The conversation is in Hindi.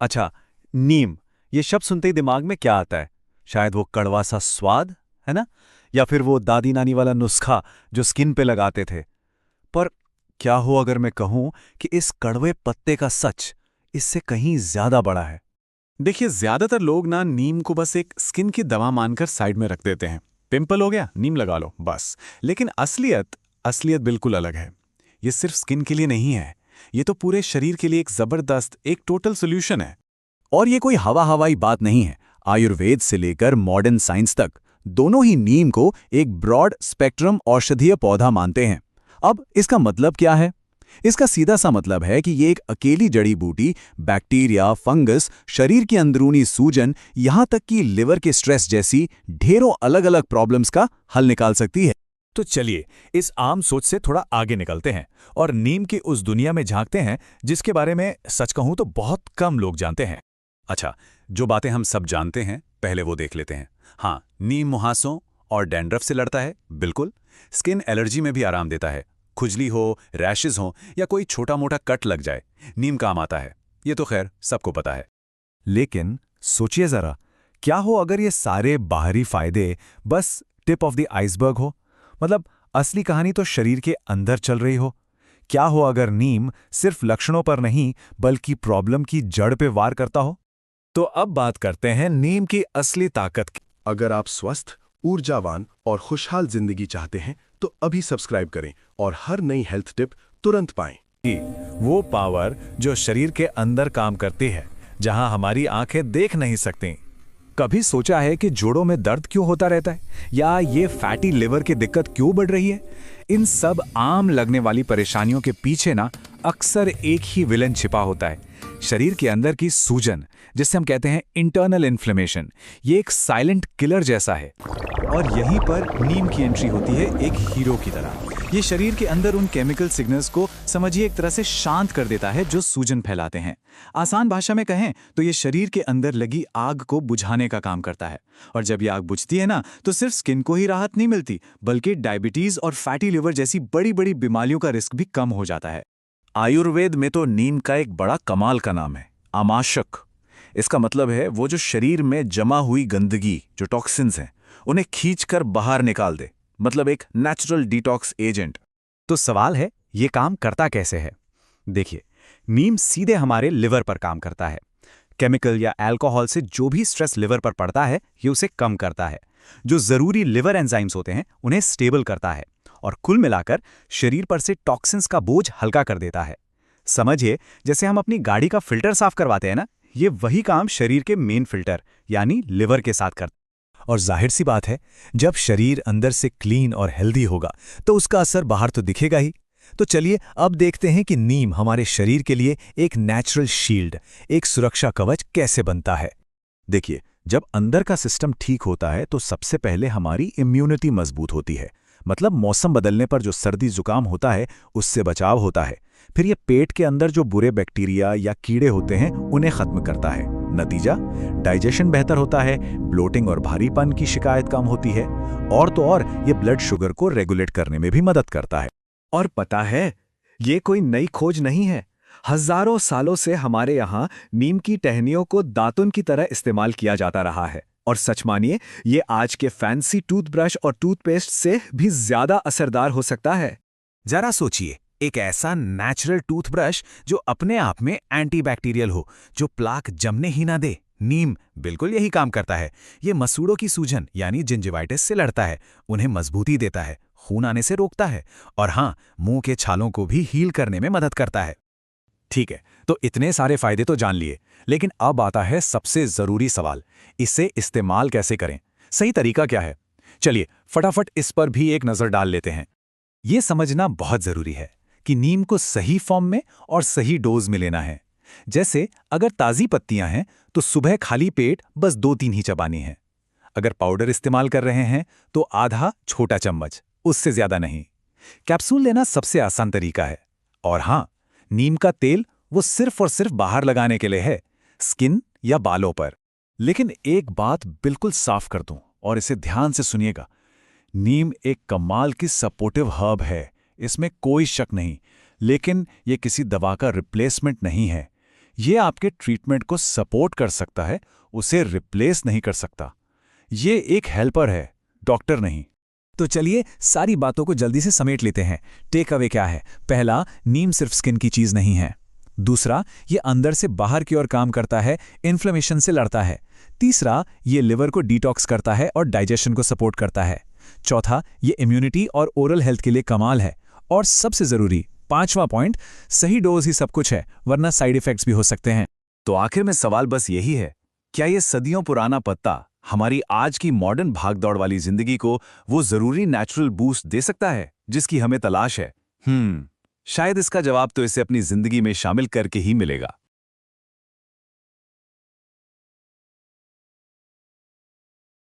अच्छा, नीम, ये शब्द सुनते ही दिमाग में क्या आता है? शायद वो कड़वा सा स्वाद, है ना? या फिर वो दादी नानी वाला नुस्खा जो स्किन पे लगाते थे। पर क्या हो अगर मैं कहूं कि इस कड़वे पत्ते का सच इससे कहीं ज्यादा बड़ा है? देखिए, ज्यादातर लोग ना नीम को बस एक स्किन की दवा मानकर साइड में रख देते हैं। पिंपल हो गया, नीम लगा लो, बस। लेकिन असलियत असलियत बिल्कुल अलग है। ये सिर्फ स्किन के लिए नहीं है, ये तो पूरे शरीर के लिए एक जबरदस्त, एक टोटल सोल्यूशन है। और ये कोई हवा हवाई बात नहीं है। आयुर्वेद से लेकर मॉडर्न साइंस तक दोनों ही नीम को एक ब्रॉड स्पेक्ट्रम औषधीय पौधा मानते हैं। अब इसका मतलब क्या है? इसका सीधा सा मतलब है कि ये एक अकेली जड़ी बूटी बैक्टीरिया, फंगस, शरीर की अंदरूनी सूजन, यहां तक कि लिवर के स्ट्रेस जैसी ढेरों अलग अलग प्रॉब्लम्स का हल निकाल सकती है। तो चलिए, इस आम सोच से थोड़ा आगे निकलते हैं और नीम की उस दुनिया में झांकते हैं जिसके बारे में सच कहूं तो बहुत कम लोग जानते हैं। अच्छा, जो बातें हम सब जानते हैं पहले वो देख लेते हैं। हाँ, नीम मुहासों और डैंड्रफ से लड़ता है, बिल्कुल। स्किन एलर्जी में भी आराम देता है। खुजली हो, रैशेज हो या कोई छोटा मोटा कट लग जाए, नीम काम आता है। ये तो खैर सबको पता है। लेकिन सोचिए जरा, क्या हो अगर ये सारे बाहरी फायदे बस टिप ऑफ द आइसबर्ग हो? मतलब असली कहानी तो शरीर के अंदर चल रही हो। क्या हो अगर नीम सिर्फ लक्षणों पर नहीं बल्कि प्रॉब्लम की जड़ पे वार करता हो? तो अब बात करते हैं नीम की असली ताकत की। अगर आप स्वस्थ, ऊर्जावान और खुशहाल जिंदगी चाहते हैं तो अभी सब्सक्राइब करें और हर नई हेल्थ टिप तुरंत पाएं। वो पावर जो शरीर के अंदर काम करती है, जहां हमारी आंखें देख नहीं सकती। कभी सोचा है कि जोड़ों में दर्द क्यों होता रहता है, या ये फैटी लिवर की दिक्कत क्यों बढ़ रही है? इन सब आम लगने वाली परेशानियों के पीछे ना अक्सर एक ही विलन छिपा होता है, शरीर के अंदर की सूजन, जिसे हम कहते हैं इंटरनल इन्फ्लेमेशन। ये एक साइलेंट किलर जैसा है और यहीं पर नीम की एंट्री होती है एक हीरो की तरह। ये शरीर के अंदर उन केमिकल सिग्नल्स को समझिए एक तरह से शांत कर देता है जो सूजन फैलाते हैं। आसान भाषा में कहें तो ये शरीर के अंदर लगी आग को बुझाने का काम करता है। और जब ये आग बुझती है ना, तो सिर्फ स्किन को ही राहत नहीं मिलती, बल्कि डायबिटीज और फैटी लिवर जैसी बड़ी बड़ी बीमारियों का रिस्क भी कम हो जाता है। आयुर्वेद में तो नीम का एक बड़ा कमाल का नाम है, आमाशक। इसका मतलब है वो जो शरीर में जमा हुई गंदगी, जो टॉक्सिन्स हैं, उन्हें खींचकर बाहर निकाल दे। मतलब एक नेचुरल डिटॉक्स एजेंट। तो सवाल है, ये काम करता कैसे है? देखिए, नीम सीधे हमारे लिवर पर काम करता है। केमिकल या अल्कोहल से जो भी स्ट्रेस लिवर पर पड़ता है, ये उसे कम करता है। जो जरूरी लिवर एंजाइम्स होते हैं, उन्हें स्टेबल करता है और कुल मिलाकर शरीर पर से टॉक्सिन्स का बोझ हल्का कर देता है। समझिए, जैसे हम अपनी गाड़ी का फिल्टर साफ करवाते हैं ना, ये वही काम शरीर के मेन फिल्टर यानी लिवर के साथ करता है। और जाहिर सी बात है, जब शरीर अंदर से क्लीन और हेल्दी होगा तो उसका असर बाहर तो दिखेगा ही। तो चलिए अब देखते हैं कि नीम हमारे शरीर के लिए एक नेचुरल शील्ड, एक सुरक्षा कवच कैसे बनता है। देखिए, जब अंदर का सिस्टम ठीक होता है तो सबसे पहले हमारी इम्यूनिटी मजबूत होती है। मतलब मौसम बदलने पर जो सर्दी जुकाम होता है, उससे बचाव होता है। फिर ये पेट के अंदर जो बुरे बैक्टीरिया या कीड़े होते हैं, उन्हें खत्म करता है। नतीजा, डाइजेशन बेहतर होता है, ब्लोटिंग और भारीपन की शिकायत कम होती है, और तो और ये ब्लड शुगर को रेगुलेट करने में भी मदद करता है। और पता है, ये कोई नई खोज नहीं है। हजारों सालों से हमारे यहाँ नीम की टहनियों को दातुन की तरह इस्तेमाल किया जाता रहा है। और सच मानिए, ये आज के फैंसी टूथब्रश और टूथपेस्ट से भी ज्यादा असरदार हो सकता है। जरा सोचिए, एक ऐसा नेचुरल टूथब्रश जो अपने आप में एंटीबैक्टीरियल हो, जो प्लाक जमने ही ना दे। नीम बिल्कुल यही काम करता है। ये मसूड़ों की सूजन यानी जिंजिवाइटिस से लड़ता है, उन्हें मजबूती देता है, खून आने से रोकता है, और हाँ, मुंह के छालों को भी हील करने में मदद करता है। ठीक है, तो इतने सारे फायदे तो जान लिए, लेकिन अब आता है सबसे जरूरी सवाल, इसे इस्तेमाल कैसे करें? सही तरीका क्या है? चलिए फटाफट इस पर भी एक नजर डाल लेते हैं। ये समझना बहुत जरूरी है कि नीम को सही फॉर्म में और सही डोज में लेना है। जैसे अगर ताज़ी पत्तियां हैं तो सुबह खाली पेट बस 2-3 ही चबानी है। अगर पाउडर इस्तेमाल कर रहे हैं तो आधा छोटा चम्मच, उससे ज्यादा नहीं। कैप्सूल लेना सबसे आसान तरीका है। और हाँ, नीम का तेल वो सिर्फ और सिर्फ बाहर लगाने के लिए है, स्किन या बालों पर। लेकिन एक बात बिल्कुल साफ कर दूं और इसे ध्यान से सुनिएगा, नीम एक कमाल की सपोर्टिव हर्ब है, इसमें कोई शक नहीं। लेकिन ये किसी दवा का रिप्लेसमेंट नहीं है। ये आपके ट्रीटमेंट को सपोर्ट कर सकता है, उसे रिप्लेस नहीं कर सकता। ये एक हेल्पर है, डॉक्टर नहीं। तो चलिए सारी बातों को जल्दी से समेट लेते हैं। टेक अवे क्या है? पहला, नीम सिर्फ स्किन की चीज नहीं है। दूसरा, ये अंदर से बाहर की ओर काम करता है, इन्फ्लेमेशन से लड़ता है। तीसरा, ये लिवर को डिटॉक्स करता है और डाइजेशन को सपोर्ट करता है। चौथा, ये इम्यूनिटी और ओरल हेल्थ के लिए कमाल है। और सबसे जरूरी पांचवा पॉइंट, सही डोज ही सब कुछ है, वरना साइड इफेक्ट्स भी हो सकते हैं। तो आखिर में सवाल बस यही है, क्या ये सदियों पुराना पत्ता हमारी आज की मॉडर्न भागदौड़ वाली जिंदगी को वो जरूरी नेचुरल बूस्ट दे सकता है जिसकी हमें तलाश है? शायद इसका जवाब तो इसे अपनी जिंदगी में शामिल करके ही मिलेगा।